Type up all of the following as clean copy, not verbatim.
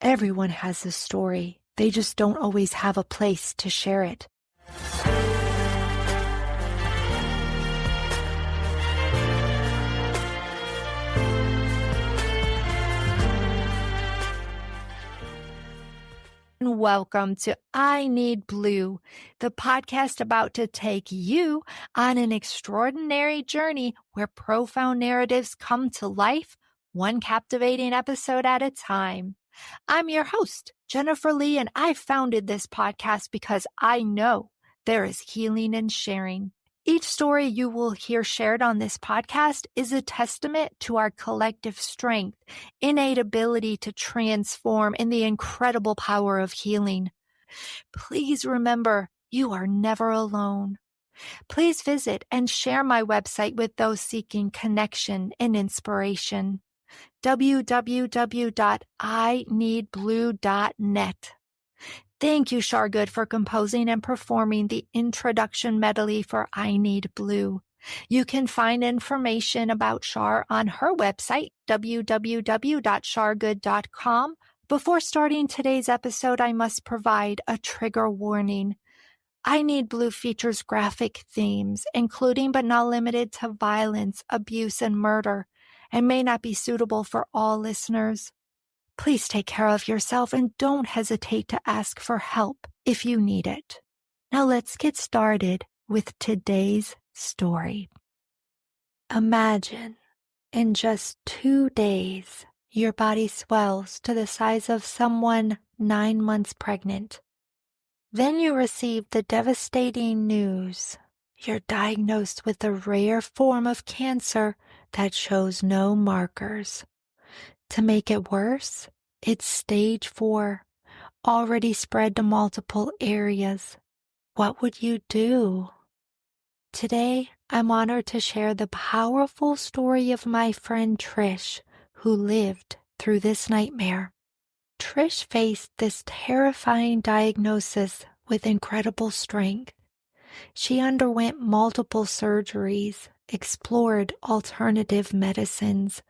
Everyone has a story. They just don't always have a place to share it. Welcome to I Need Blue, the podcast about to take you on an extraordinary journey where profound narratives come to life, one captivating episode at a time. I'm your host, Jennifer Lee, and I founded this podcast because I know there is healing in sharing. Each story you will hear shared on this podcast is a testament to our collective strength, innate ability to transform, and the incredible power of healing. Please remember, you are never alone. Please visit and share my website with those seeking connection and inspiration. www.ineedblue.net. Thank you, Shargood, for composing and performing the introduction medley for I Need Blue. You can find information about Shar on her website, www.shargood.com. Before starting today's episode, I must provide a trigger warning. I Need Blue features graphic themes, including but not limited to violence, abuse, and murder, and may not be suitable for all listeners. Please take care of yourself and don't hesitate to ask for help if you need it. Now let's get started with today's story. Imagine in just 2 days, your body swells to the size of someone 9 months pregnant. Then you receive the devastating news. You're diagnosed with a rare form of cancer that shows no markers. To make it worse, it's stage 4, already spread to multiple areas. What would you do? Today, I'm honored to share the powerful story of my friend Trish, who lived through this nightmare. Trish faced this terrifying diagnosis with incredible strength. She underwent multiple surgeries, explored alternative medicines,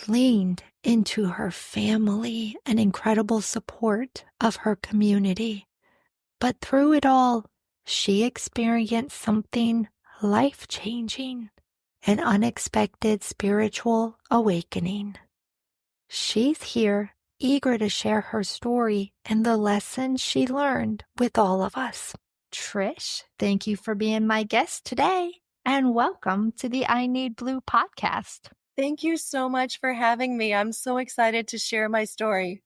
leaned into her family and incredible support of her community. But through it all, she experienced something life-changing, an unexpected spiritual awakening. She's here, eager to share her story and the lessons she learned with all of us. Trish, thank you for being my guest today, and welcome to the I Need Blue podcast. Thank you so much for having me. I'm so excited to share my story.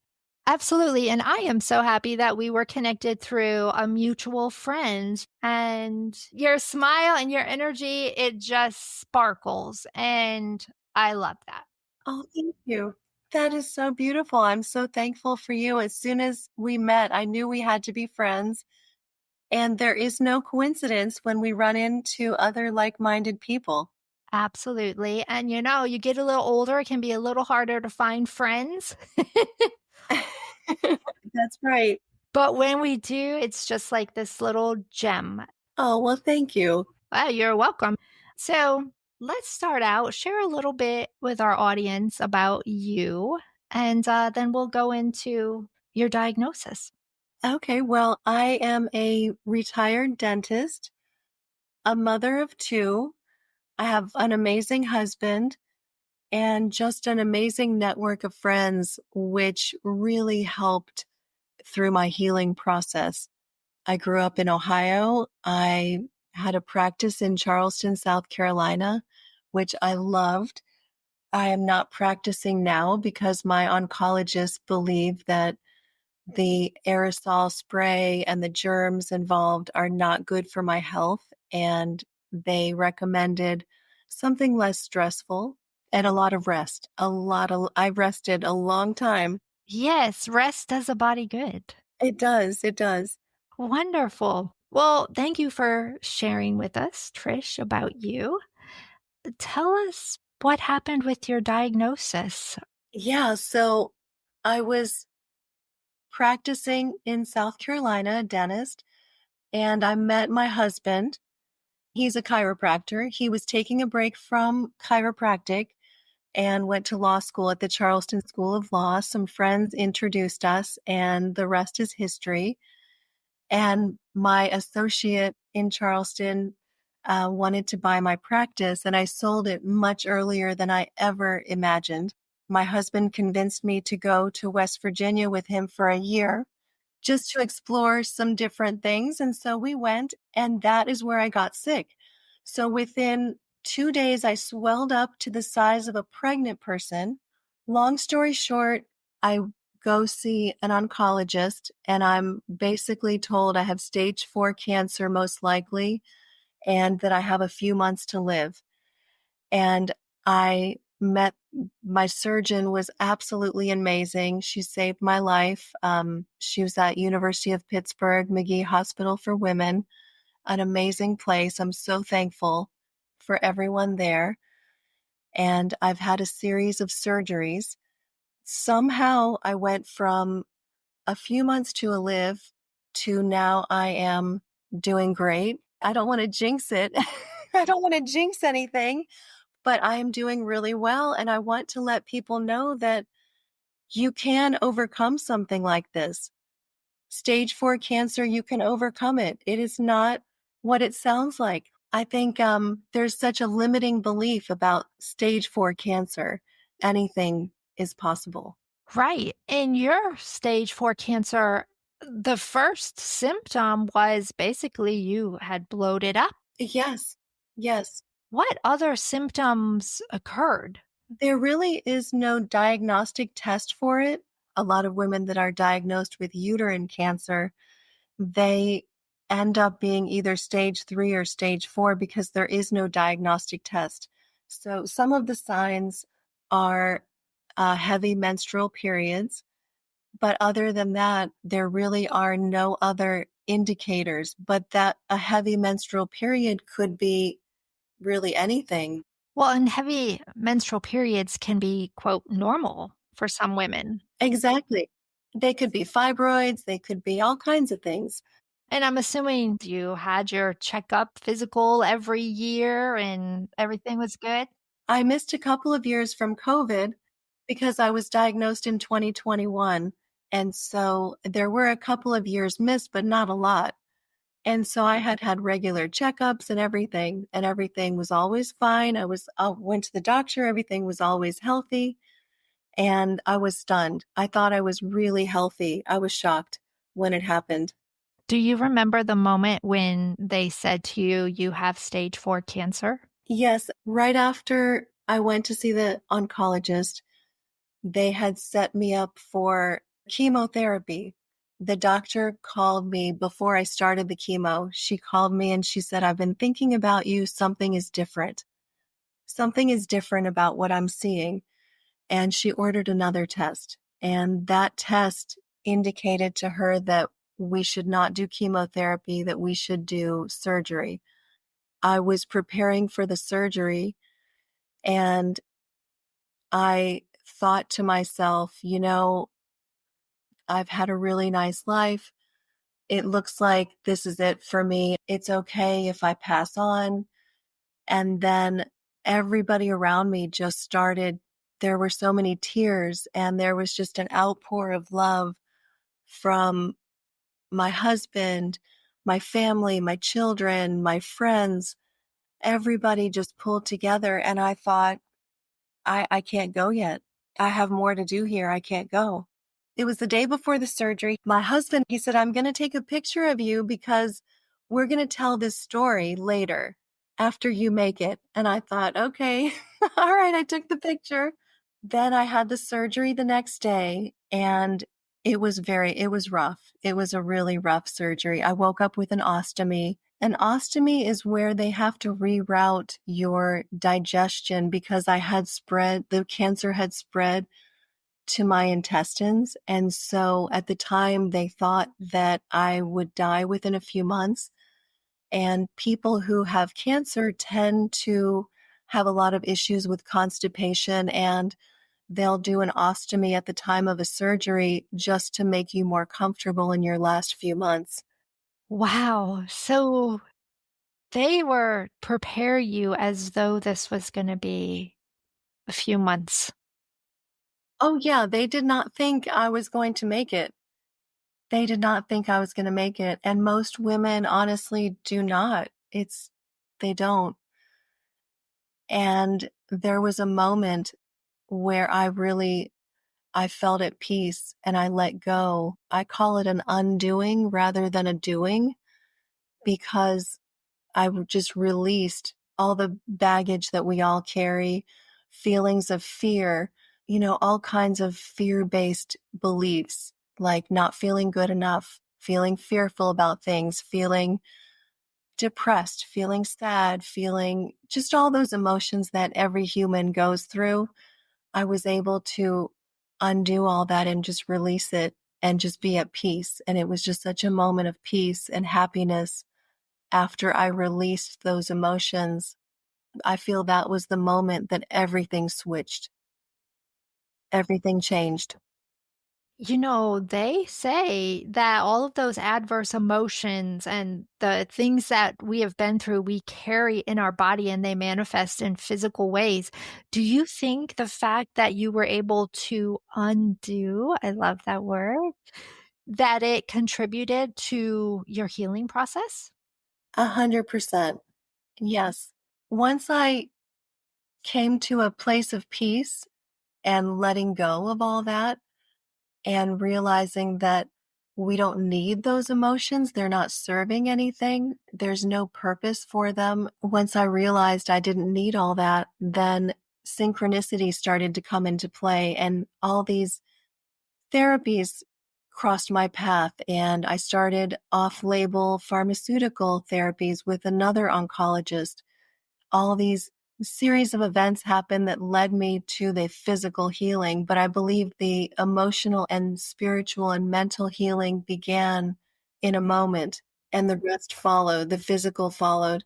Absolutely. And I am so happy that we were connected through a mutual friend, and your smile and your energy, it just sparkles. And I love that. Oh, thank you. That is so beautiful. I'm so thankful for you. As soon as we met, I knew we had to be friends. And there is no coincidence when we run into other like-minded people. Absolutely. And you get a little older, it can be a little harder to find friends. That's right. But when we do, it's just like this little gem. Oh, well, thank you. Well, you're welcome. So let's start out, share a little bit with our audience about you, and then we'll go into your diagnosis. Okay, well, I am a retired dentist, a mother of 2. I have an amazing husband and just an amazing network of friends, which really helped through my healing process. I grew up in Ohio. I had a practice in Charleston, South Carolina, which I loved. I am not practicing now because my oncologists believe that the aerosol spray and the germs involved are not good for my health, and they recommended something less stressful and a lot of rest. I rested a long time. Yes, rest does a body good. It does. It does. Wonderful. Well, thank you for sharing with us, Trish, about you. Tell us what happened with your diagnosis. Yeah. So I was practicing in South Carolina, a dentist, and I met my husband. He's a chiropractor. He was taking a break from chiropractic and went to law school at the Charleston School of Law. Some friends introduced us, and the rest is history. And my associate in Charleston wanted to buy my practice, and I sold it much earlier than I ever imagined. My husband convinced me to go to West Virginia with him for a year just to explore some different things. And so we went, and that is where I got sick. So within 2 days, I swelled up to the size of a pregnant person. Long story short, I go see an oncologist, and I'm basically told I have stage 4 cancer, most likely, and that I have a few months to live. And I met my surgeon was absolutely amazing. She saved my life. She was at University of Pittsburgh, McGee Hospital for Women, an amazing place. I'm so thankful for everyone there. And I've had a series of surgeries. Somehow I went from a few months to a live to now I am doing great. I don't want to jinx it. I don't want to jinx anything, but I'm doing really well. And I want to let people know that you can overcome something like this. Stage 4 cancer, you can overcome it. It is not what it sounds like. I think there's such a limiting belief about stage 4 cancer. Anything is possible. Right. In your stage 4 cancer, the first symptom was basically you had bloated up. Yes, yes. What other symptoms occurred? There really is no diagnostic test for it. A lot of women that are diagnosed with uterine cancer, they end up being either stage 3 or stage 4 because there is no diagnostic test. So some of the signs are heavy menstrual periods, but other than that, there really are no other indicators. But that a heavy menstrual period could be really anything. Well, and heavy menstrual periods can be, quote, normal for some women. Exactly. They could be fibroids, they could be all kinds of things. And I'm assuming you had your checkup physical every year and everything was good. I missed a couple of years from COVID because I was diagnosed in 2021. And so there were a couple of years missed, but not a lot. And so I had regular checkups and everything was always fine. I went to the doctor, everything was always healthy, and I was stunned. I thought I was really healthy. I was shocked when it happened. Do you remember the moment when they said to you, you have stage 4 cancer? Yes, right after I went to see the oncologist, they had set me up for chemotherapy. The doctor called me before I started the chemo. She called me and she said, I've been thinking about you. Something is different. Something is different about what I'm seeing. And she ordered another test. And that test indicated to her that we should not do chemotherapy, that we should do surgery. I was preparing for the surgery and I thought to myself, I've had a really nice life. It looks like this is it for me. It's okay if I pass on. And then everybody around me just started, there were so many tears, and there was just an outpour of love from my husband, my family, my children, my friends. Everybody just pulled together. And I thought, I can't go yet. I have more to do here. I can't go. It was the day before the surgery. My husband, he said, I'm going to take a picture of you because we're going to tell this story later after you make it. And I thought, okay, all right, I took the picture. Then I had the surgery the next day and it was rough. It was a really rough surgery. I woke up with an ostomy. An ostomy is where they have to reroute your digestion because the cancer had spread to my intestines. And so at the time, they thought that I would die within a few months. And people who have cancer tend to have a lot of issues with constipation, and they'll do an ostomy at the time of a surgery just to make you more comfortable in your last few months. Wow. So they were prepare you as though this was going to be a few months? Oh, yeah, they did not think I was going to make it. They did not think I was gonna make it, and most women honestly do not. They don't. And there was a moment where I felt at peace and I let go. I call it an undoing rather than a doing because just released all the baggage that we all carry, feelings of fear, all kinds of fear-based beliefs, like not feeling good enough, feeling fearful about things, feeling depressed, feeling sad, feeling just all those emotions that every human goes through. I was able to undo all that and just release it and just be at peace. And it was just such a moment of peace and happiness after I released those emotions. I feel that was the moment that everything switched, everything changed. They say that all of those adverse emotions and the things that we have been through, we carry in our body and they manifest in physical ways. Do you think the fact that you were able to undo, I love that word, that it contributed to your healing process? 100%. Yes. Once I came to a place of peace and letting go of all that, and realizing that we don't need those emotions. They're not serving anything. There's no purpose for them. Once I realized I didn't need all that, then synchronicity started to come into play and all these therapies crossed my path and I started off-label pharmaceutical therapies with another oncologist. All these series of events happened that led me to the physical healing, but I believe the emotional and spiritual and mental healing began in a moment and the rest followed, the physical followed.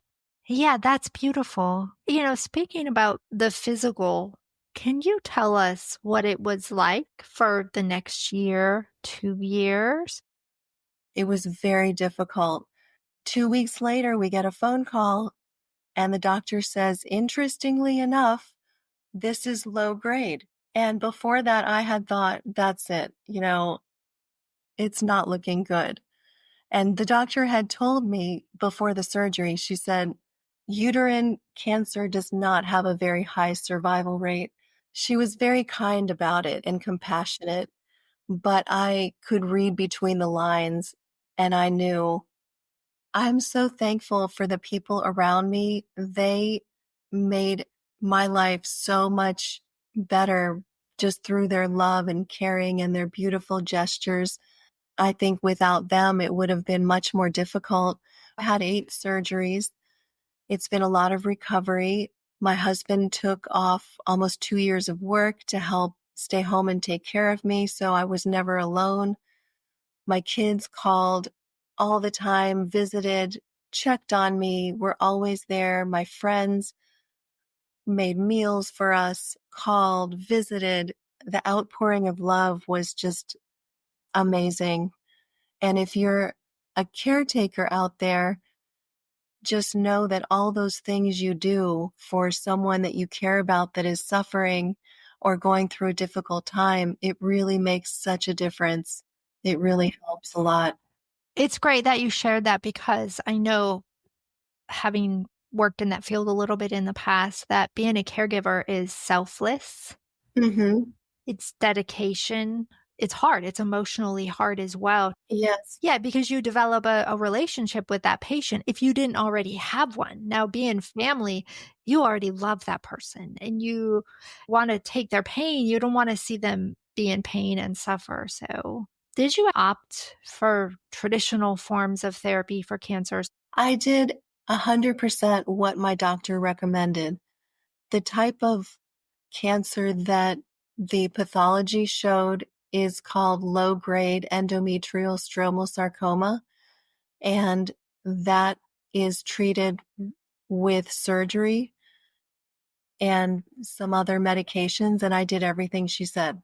Yeah, that's beautiful. Speaking about the physical, can you tell us what it was like for the next year, 2 years? It was very difficult. 2 weeks later, we get a phone call and the doctor says, interestingly enough, this is low grade. And before that, I had thought, that's it, it's not looking good. And the doctor had told me before the surgery, she said, uterine cancer does not have a very high survival rate. She was very kind about it and compassionate, but I could read between the lines and I knew I'm so thankful for the people around me. They made my life so much better just through their love and caring and their beautiful gestures. I think without them, it would have been much more difficult. I had 8 surgeries. It's been a lot of recovery. My husband took off almost 2 years of work to help stay home and take care of me, so I was never alone. My kids called all the time, visited, checked on me, were always there. My friends made meals for us, called, visited. The outpouring of love was just amazing. And if you're a caretaker out there, just know that all those things you do for someone that you care about that is suffering or going through a difficult time, it really makes such a difference. It really helps a lot. It's great that you shared that because I know, having worked in that field a little bit in the past, that being a caregiver is selfless. Hmm. It's dedication. It's hard. It's emotionally hard as well. Yes. Yeah, because you develop a relationship with that patient if you didn't already have one. Now, being family, you already love that person and you want to take their pain. You don't want to see them be in pain and suffer. So, did you opt for traditional forms of therapy for cancers? I did 100% what my doctor recommended. The type of cancer that the pathology showed is called low-grade endometrial stromal sarcoma, and that is treated with surgery and some other medications, and I did everything she said.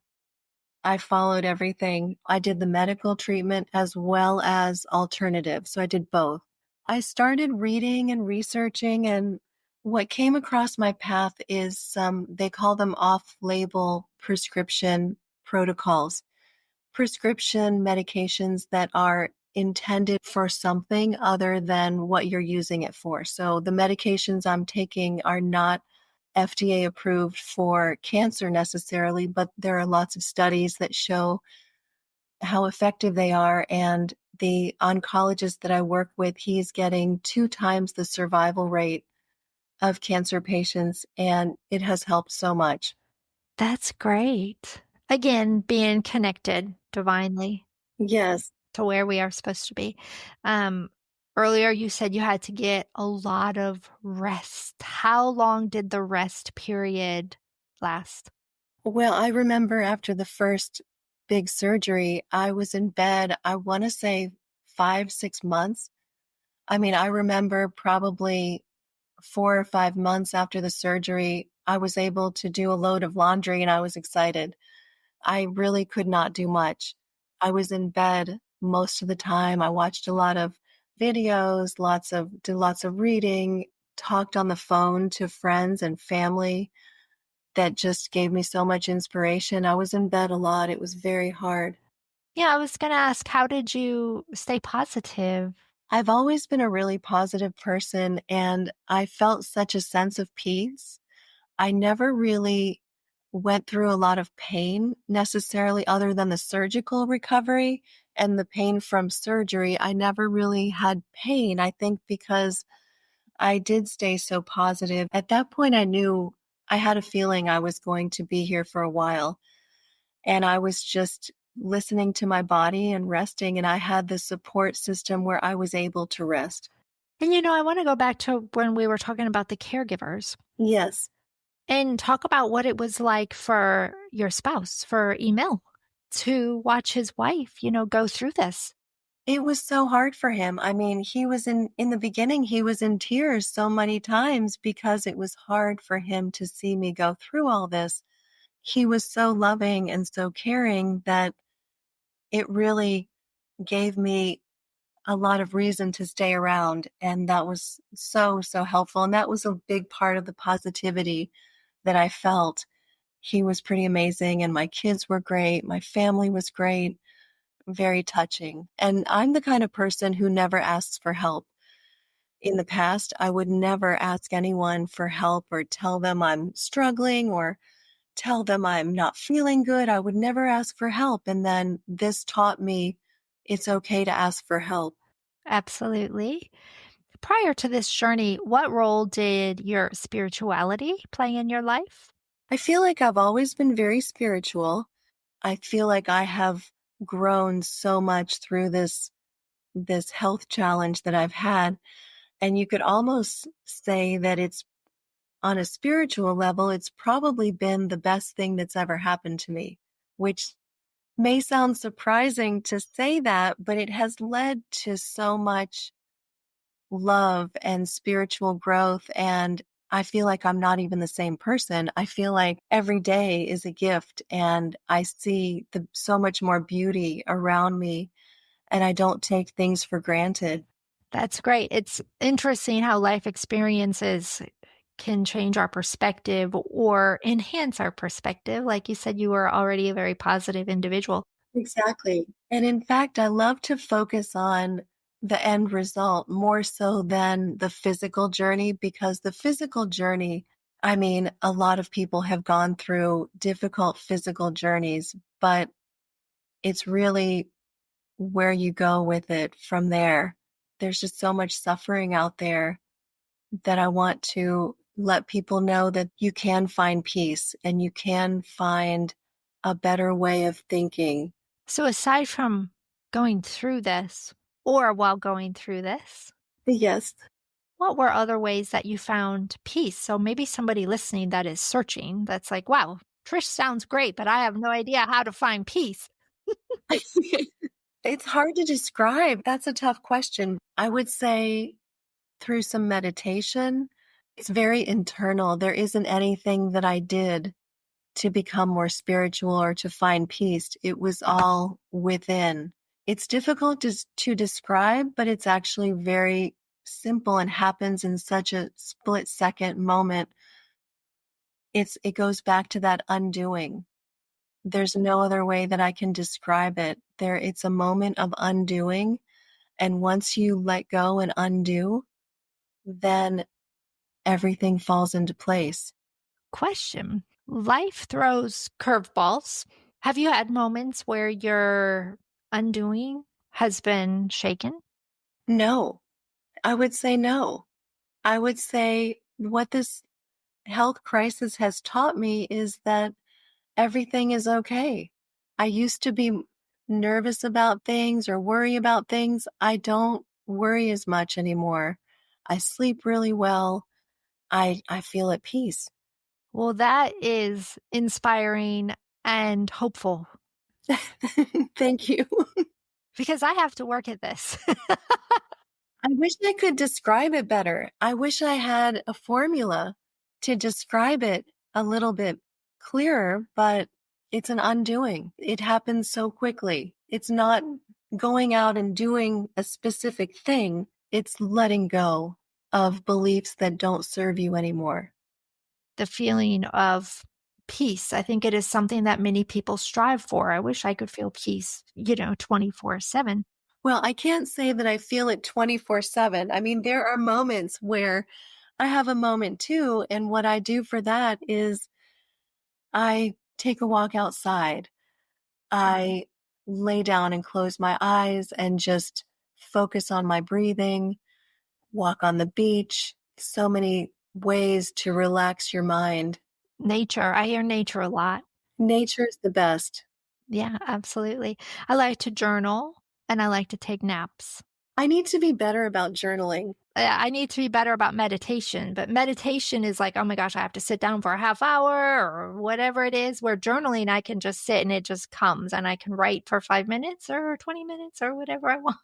I followed everything. I did the medical treatment as well as alternative, so I did both. I started reading and researching, and What came across my path is some, they call them off-label prescription protocols, prescription medications that are intended for something other than what you're using it for. So the medications I'm taking are not FDA approved for cancer necessarily, but there are lots of studies that show how effective they are. And the oncologist that I work with, he's getting 2 times the survival rate of cancer patients, and it has helped so much. That's great. Again, being connected divinely Yes. to where we are supposed to be. Um, Earlier you said you had to get a lot of rest. How long did the rest period last? Well, I remember after the first big surgery, I was in bed, I want to say 5, 6 months. I mean, I remember probably 4 or 5 months after the surgery, I was able to do a load of laundry and I was excited. I really could not do much. I was in bed most of the time. I watched a lot of videos, did lots of reading, talked on the phone to friends and family that just gave me so much inspiration. I was in bed a lot. It was very hard. Yeah, I was going to ask, how did you stay positive? I've always been a really positive person and I felt such a sense of peace. I never really went through a lot of pain necessarily other than the surgical recovery and the pain from surgery. I never really had pain, I think because I did stay so positive. At that point, I knew I had a feeling I was going to be here for a while. And I was just listening to my body and resting. And I had the support system where I was able to rest. And I want to go back to when we were talking about the caregivers Yes. and talk about what it was like for your spouse, for Emil, to watch his wife, go through this. It was so hard for him. I mean, he was in the beginning, he was in tears so many times because it was hard for him to see me go through all this. He was so loving and so caring that it really gave me a lot of reason to stay around. And that was so, so helpful. And that was a big part of the positivity that I felt. He was pretty amazing, and my kids were great. My family was great, very touching. And I'm the kind of person who never asks for help. In the past, I would never ask anyone for help or tell them I'm struggling or tell them I'm not feeling good. I would never ask for help. And then this taught me it's okay to ask for help. Absolutely. Prior to this journey, what role did your spirituality play in your life? I feel like I've always been very spiritual. I feel like I have grown so much through this health challenge that I've had. And you could almost say that it's on a spiritual level, it's probably been the best thing that's ever happened to me, which may sound surprising to say that, but it has led to so much love and spiritual growth. And I feel like I'm not even the same person. I feel like every day is a gift and I see so much more beauty around me and I don't take things for granted. That's great. It's interesting how life experiences can change our perspective or enhance our perspective. Like you said, you were already a very positive individual. Exactly. And in fact, I love to focus on the end result more so than the physical journey, because the physical journey, I mean, a lot of people have gone through difficult physical journeys, but it's really where you go with it from there. There's just so much suffering out there that I want to let people know that you can find peace and you can find a better way of thinking. So, aside from going through this or while going through this, Yes. what were other ways that you found peace? So, maybe somebody listening that is searching, that's like, wow, Trish sounds great, but I have no idea how to find peace. It's hard to describe. That's a tough question. I would say through some meditation. It's very internal. There isn't anything that I did to become more spiritual or to find peace. It was all within. It's difficult to describe, but it's actually very simple and happens in such a split second moment. It goes back to that undoing. There's no other way that I can describe it. It's a moment of undoing, and once you let go and undo, then everything falls into place. Question. Life throws curveballs. Have you had moments where your undoing has been shaken? No, I would say no. I would say what this health crisis has taught me is that everything is okay. I used to be nervous about things or worry about things. I don't worry as much anymore. I sleep really well. I feel at peace. Well, that is inspiring and hopeful Thank you. because I have to work at this. I wish I could describe it better. I wish I had a formula to describe it a little bit clearer, but it's an undoing. It happens so quickly. It's not going out and doing a specific thing. It's letting go of beliefs that don't serve you anymore. The feeling of peace. I think it is something that many people strive for. I wish I could feel peace, 24/7. Well, I can't say that I feel it 24/7. I mean, there are moments where I have a moment too. And what I do for that is I take a walk outside. I lay down and close my eyes and just focus on my breathing, walk on the beach. So many ways to relax your mind. Nature. I hear nature a lot. Nature is the best. Yeah, absolutely. I like to journal and I like to take naps. I need to be better about journaling. I need to be better about meditation, but meditation is like, oh my gosh, I have to sit down for a half hour or whatever it is. Where journaling, I can just sit and it just comes and I can write for 5 minutes or 20 minutes or whatever I want.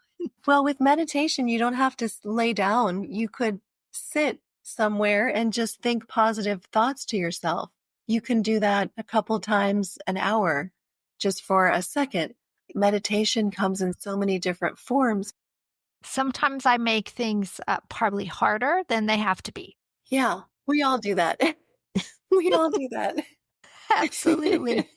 Well, with meditation, you don't have to lay down. You could sit somewhere and just think positive thoughts to yourself. You can do that a couple times an hour just for a second. Meditation comes in so many different forms. Sometimes I make things probably harder than they have to be. Yeah, we all do that. We all do that. Absolutely.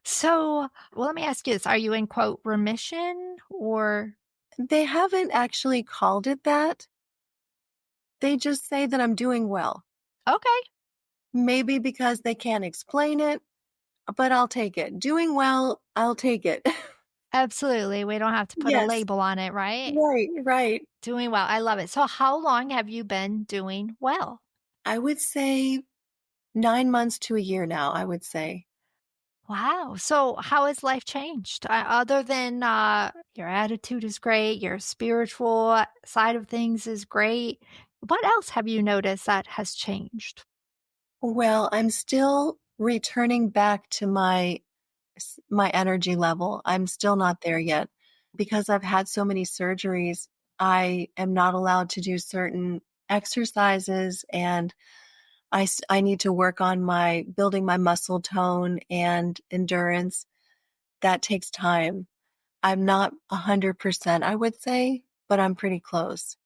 So, well, let me ask you this. Are you in quote remission or? They haven't actually called it that. They just say that I'm doing well. Okay. Maybe because they can't explain it, but I'll take it. Doing well, I'll take it. Absolutely. We don't have to put a Yes. label on it, right? Right, right. Doing well. I love it. So, how long have you been doing well? I would say 9 months to a year now, I would say. Wow. So, how has life changed? Other than your attitude is great, your spiritual side of things is great. What else have you noticed that has changed? Well, I'm still returning back to my energy level. I'm still not there yet. Because I've had so many surgeries, I am not allowed to do certain exercises, and I need to work on my building my muscle tone and endurance. That takes time. I'm not 100%, I would say, but I'm pretty close.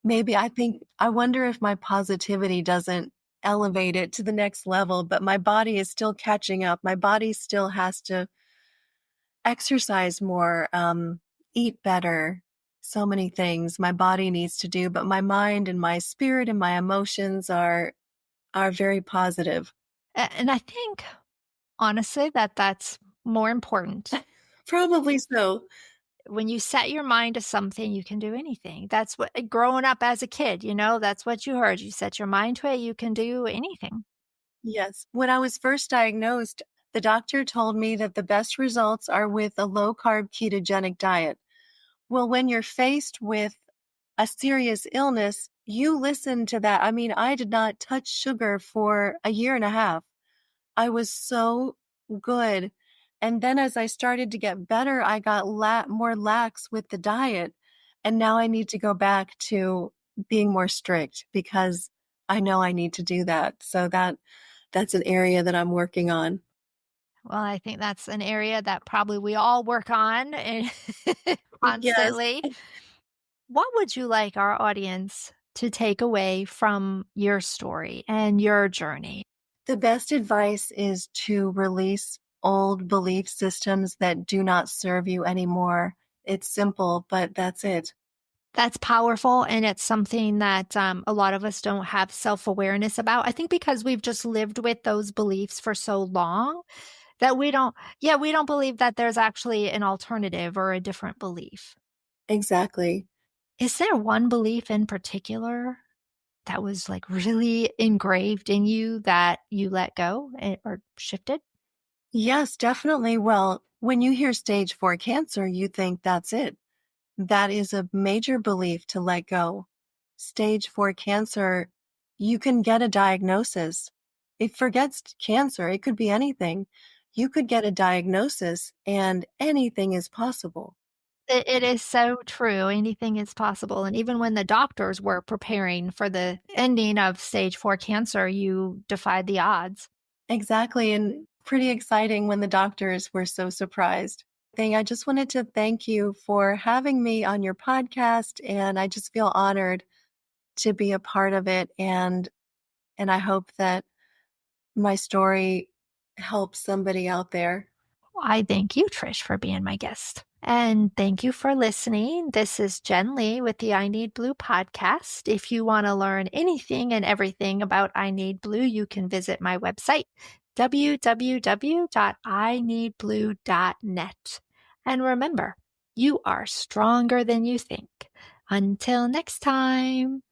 Maybe I wonder if my positivity doesn't elevate it to the next level, but my body is still catching up. My body still has to exercise more, eat better, so many things my body needs to do, but my mind and my spirit and my emotions are very positive. And I think, honestly, that that's more important. Probably so. When you set your mind to something, you can do anything. That's what growing up as a kid, that's what you heard. You set your mind to it, you can do anything. Yes. When I was first diagnosed, the doctor told me that the best results are with a low carb ketogenic diet. Well, when you're faced with a serious illness, you listen to that. I mean, I did not touch sugar for a year and a half. I was so good. And then as I started to get better, I got more lax with the diet. And now I need to go back to being more strict because I know I need to do that. So that's an area that I'm working on. Well, I think that's an area that probably we all work on Yes. constantly. What would you like our audience to take away from your story and your journey? The best advice is to release old belief systems that do not serve you anymore. It's simple, but that's it. That's powerful. And it's something that a lot of us don't have self awareness about. I think because we've just lived with those beliefs for so long that we don't believe that there's actually an alternative or a different belief. Exactly. Is there one belief in particular that was like really engraved in you that you let go or shifted? Yes, definitely. Well, when you hear stage 4 cancer, you think that's it. That is a major belief to let go. Stage 4 cancer, you can get a diagnosis. It forgets cancer, it could be anything. You could get a diagnosis and anything is possible. It is so true. Anything is possible. And even when the doctors were preparing for the ending of stage 4 cancer, you defied the odds. Exactly. And pretty exciting when the doctors were so surprised. I just wanted to thank you for having me on your podcast. And I just feel honored to be a part of it. And I hope that my story helps somebody out there. I thank you, Trish, for being my guest. And thank you for listening. This is Jen Lee with the I Need Blue podcast. If you want to learn anything and everything about I Need Blue, you can visit my website, www.ineedblue.net. And remember, you are stronger than you think. Until next time.